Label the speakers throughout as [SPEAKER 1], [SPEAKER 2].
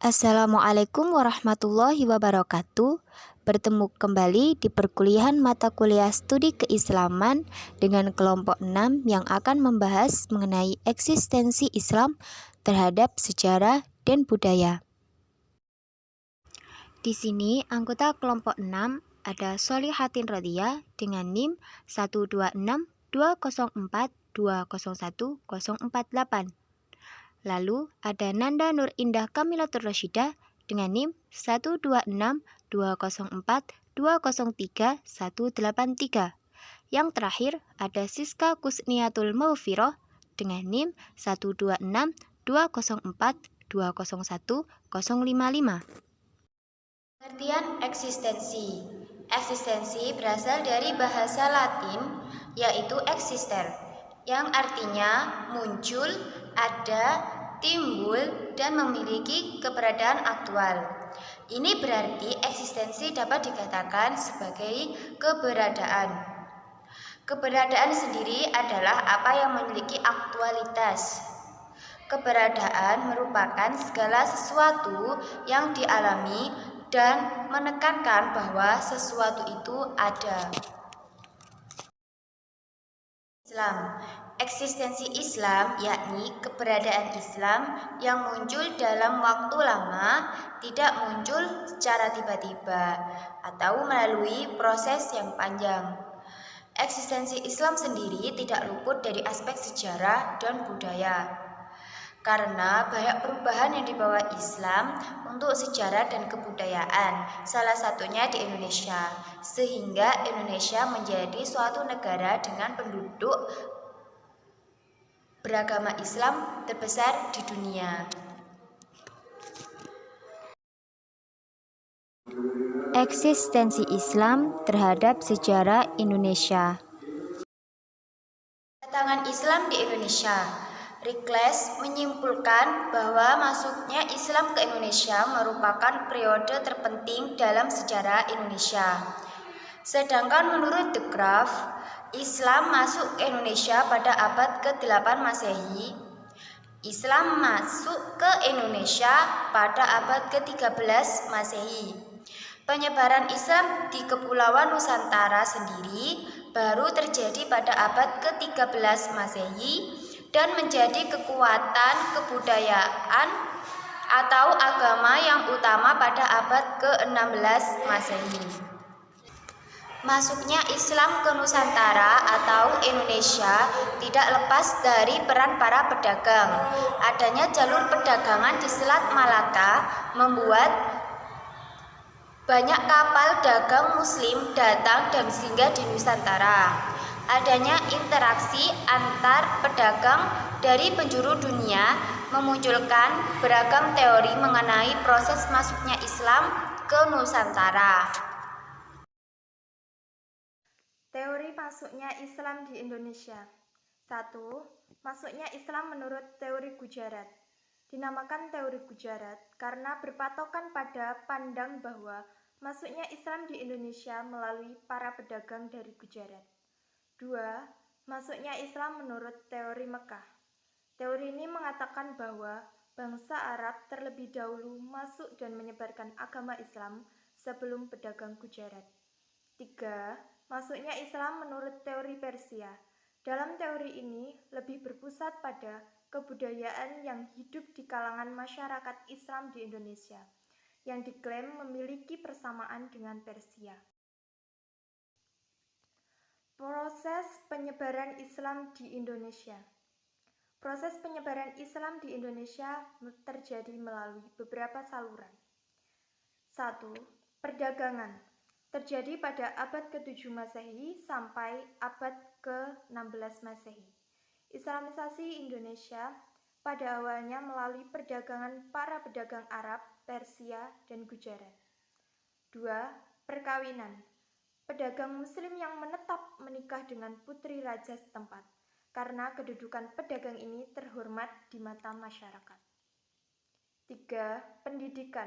[SPEAKER 1] Assalamualaikum warahmatullahi wabarakatuh. Bertemu kembali di perkuliahan mata kuliah studi keislaman dengan kelompok 6 yang akan membahas mengenai eksistensi Islam terhadap sejarah dan budaya. Di sini anggota kelompok 6 ada Solihatin Radhiyah dengan NIM 12620420148. Lalu ada Nanda Nur Indah Kamilatur Rasyidah dengan NIM 1262012030183. Yang terakhir ada Siska Kusniatul Maufiroh dengan NIM 12620420155. Pengertian eksistensi. Eksistensi berasal dari bahasa Latin yaitu exister, yang artinya muncul, ada, timbul, dan memiliki keberadaan aktual. Ini berarti eksistensi dapat dikatakan sebagai keberadaan. Keberadaan sendiri adalah apa yang memiliki aktualitas. Keberadaan merupakan segala sesuatu yang dialami dan menekankan bahwa sesuatu itu ada. Islam. Eksistensi Islam yakni keberadaan Islam yang muncul dalam waktu lama, tidak muncul secara tiba-tiba atau melalui proses yang panjang. Eksistensi Islam sendiri tidak luput dari aspek sejarah dan budaya. Karena banyak perubahan yang dibawa Islam untuk sejarah dan kebudayaan, salah satunya di Indonesia, sehingga Indonesia menjadi suatu negara dengan penduduk beragama Islam terbesar di dunia. Eksistensi Islam terhadap sejarah Indonesia. Kedatangan Islam di Indonesia. Rikles menyimpulkan bahwa masuknya Islam ke Indonesia merupakan periode terpenting dalam sejarah Indonesia. Sedangkan menurut De Graaf, Islam masuk ke Indonesia pada abad ke-8 Masehi. Islam masuk ke Indonesia pada abad ke-13 Masehi. Penyebaran Islam di Kepulauan Nusantara sendiri baru terjadi pada abad ke-13 Masehi dan menjadi kekuatan kebudayaan atau agama yang utama pada abad ke-16 Masehi. Masuknya Islam ke Nusantara atau Indonesia tidak lepas dari peran para pedagang. Adanya jalur perdagangan di Selat Malaka membuat banyak kapal dagang Muslim datang dan singgah di Nusantara. Adanya interaksi antar pedagang dari penjuru dunia memunculkan beragam teori mengenai proses masuknya Islam ke Nusantara.
[SPEAKER 2] Teori masuknya Islam di Indonesia. 1. Masuknya Islam menurut teori Gujarat. Dinamakan teori Gujarat karena berpatokan pada pandang bahwa masuknya Islam di Indonesia melalui para pedagang dari Gujarat. 2. Masuknya Islam menurut teori Mekah. Teori ini mengatakan bahwa bangsa Arab terlebih dahulu masuk dan menyebarkan agama Islam sebelum pedagang Gujarat. 3. Masuknya Islam menurut teori Persia. Dalam teori ini lebih berpusat pada kebudayaan yang hidup di kalangan masyarakat Islam di Indonesia, yang diklaim memiliki persamaan dengan Persia. Proses penyebaran Islam di Indonesia. Proses penyebaran Islam di Indonesia terjadi melalui beberapa saluran. 1. Perdagangan. Terjadi pada abad ke-7 Masehi sampai abad ke-16 Masehi. Islamisasi Indonesia pada awalnya melalui perdagangan para pedagang Arab, Persia, dan Gujarat. 2. Perkawinan. Pedagang Muslim yang menetap menikah dengan putri raja setempat, karena kedudukan pedagang ini terhormat di mata masyarakat. 3. Pendidikan.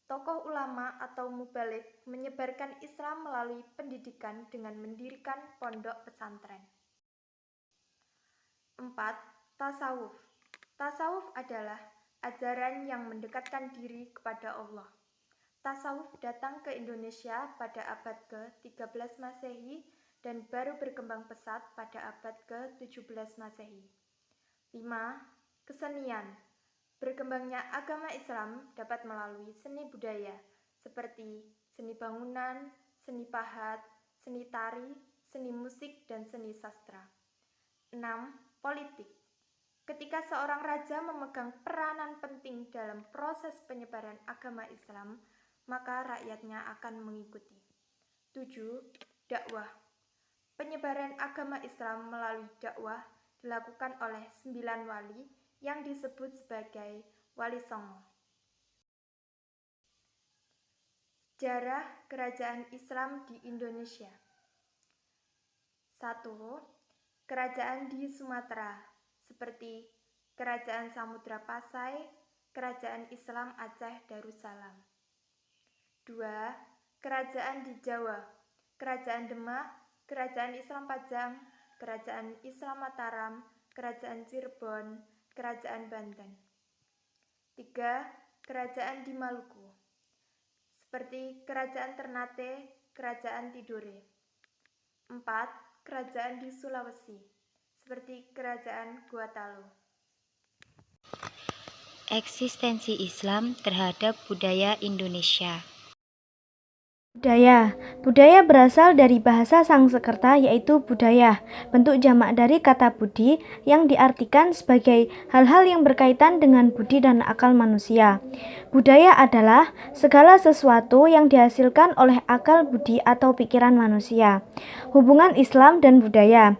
[SPEAKER 2] Tokoh ulama atau mubalik menyebarkan Islam melalui pendidikan dengan mendirikan pondok pesantren. 4. Tasawuf. Tasawuf adalah ajaran yang mendekatkan diri kepada Allah. Tasawuf datang ke Indonesia pada abad ke-13 Masehi dan baru berkembang pesat pada abad ke-17 Masehi. 5. Kesenian. Berkembangnya agama Islam dapat melalui seni budaya seperti seni bangunan, seni pahat, seni tari, seni musik, dan seni sastra. 6. Politik. Ketika seorang raja memegang peranan penting dalam proses penyebaran agama Islam, maka rakyatnya akan mengikuti. 7. Dakwah. Penyebaran agama Islam melalui dakwah dilakukan oleh 9 wali yang disebut sebagai Wali Songo. Sejarah Kerajaan Islam di Indonesia. 1. Kerajaan di Sumatera, seperti Kerajaan Samudra Pasai, Kerajaan Islam Aceh Darussalam. 2. Kerajaan di Jawa, Kerajaan Demak, Kerajaan Islam Pajang, Kerajaan Islam Mataram, Kerajaan Cirebon, Kerajaan Banten. 3. Kerajaan di Maluku, seperti Kerajaan Ternate, Kerajaan Tidore. 4. Kerajaan di Sulawesi, seperti Kerajaan Gorontalo.
[SPEAKER 1] Eksistensi Islam terhadap budaya Indonesia.
[SPEAKER 3] Budaya berasal dari bahasa Sanskerta yaitu budaya, bentuk jamak dari kata budi yang diartikan sebagai hal-hal yang berkaitan dengan budi dan akal manusia. Budaya adalah segala sesuatu yang dihasilkan oleh akal budi atau pikiran manusia. Hubungan Islam dan budaya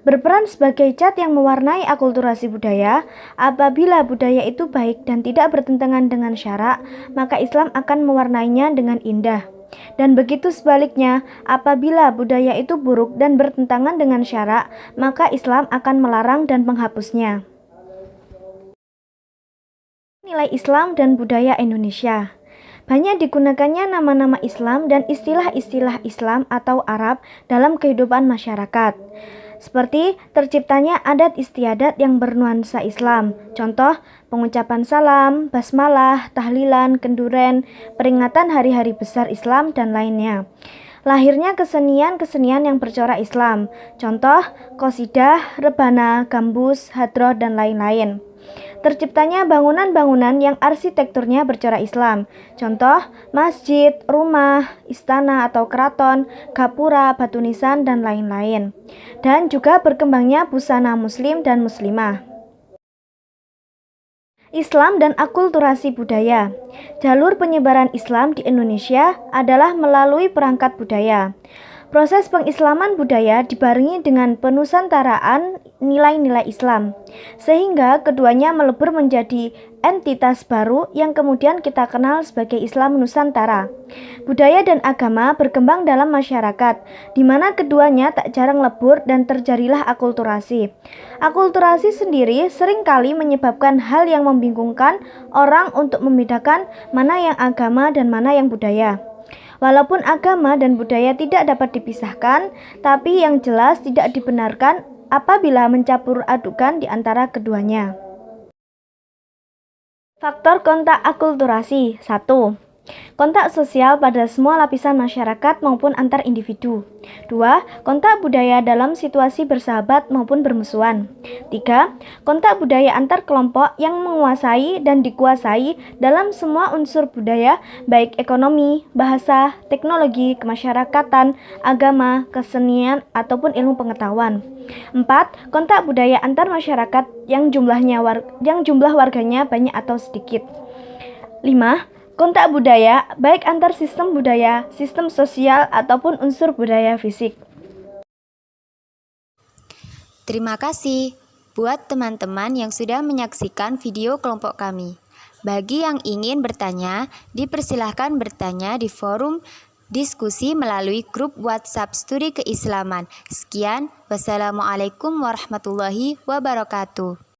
[SPEAKER 3] berperan sebagai cat yang mewarnai akulturasi budaya. Apabila budaya itu baik dan tidak bertentangan dengan syarak, maka Islam akan mewarnainya dengan indah. Dan begitu sebaliknya, apabila budaya itu buruk dan bertentangan dengan syarak, maka Islam akan melarang dan menghapusnya. Nilai Islam dan budaya Indonesia. Banyak digunakannya nama-nama Islam dan istilah-istilah Islam atau Arab dalam kehidupan masyarakat. Seperti terciptanya adat istiadat yang bernuansa Islam. Contoh, pengucapan salam, basmalah, tahlilan, kenduren, peringatan hari-hari besar Islam, dan lainnya. Lahirnya kesenian-kesenian yang bercorak Islam. Contoh, qasidah, rebana, gambus, hadroh, dan lain-lain. Terciptanya bangunan-bangunan yang arsitekturnya bercorak Islam. Contoh, masjid, rumah, istana atau keraton, gapura, batu nisan, dan lain-lain. Dan juga berkembangnya busana muslim dan muslimah. Islam dan akulturasi budaya. Jalur penyebaran Islam di Indonesia adalah melalui perangkat budaya. Proses pengislaman budaya dibarengi dengan penusantaraan nilai-nilai Islam, sehingga keduanya melebur menjadi entitas baru yang kemudian kita kenal sebagai Islam Nusantara. Budaya dan agama berkembang dalam masyarakat, di mana keduanya tak jarang lebur dan terjadilah akulturasi. Akulturasi sendiri seringkali menyebabkan hal yang membingungkan orang untuk membedakan mana yang agama dan mana yang budaya. Walaupun agama dan budaya tidak dapat dipisahkan, tapi yang jelas tidak dibenarkan apabila mencampur adukan di antara keduanya. Faktor kontak akulturasi. 1. Kontak sosial pada semua lapisan masyarakat maupun antar individu. 2. Kontak budaya dalam situasi bersahabat maupun bermusuhan. 3. Kontak budaya antar kelompok yang menguasai dan dikuasai dalam semua unsur budaya, baik ekonomi, bahasa, teknologi, kemasyarakatan, agama, kesenian, ataupun ilmu pengetahuan. 4. Kontak budaya antar masyarakat yang jumlah warganya banyak atau sedikit. 5. Kontak budaya, baik antar sistem budaya, sistem sosial, ataupun unsur budaya fisik.
[SPEAKER 1] Terima kasih buat teman-teman yang sudah menyaksikan video kelompok kami. Bagi yang ingin bertanya, dipersilahkan bertanya di forum diskusi melalui grup WhatsApp Studi Keislaman. Sekian, wassalamualaikum warahmatullahi wabarakatuh.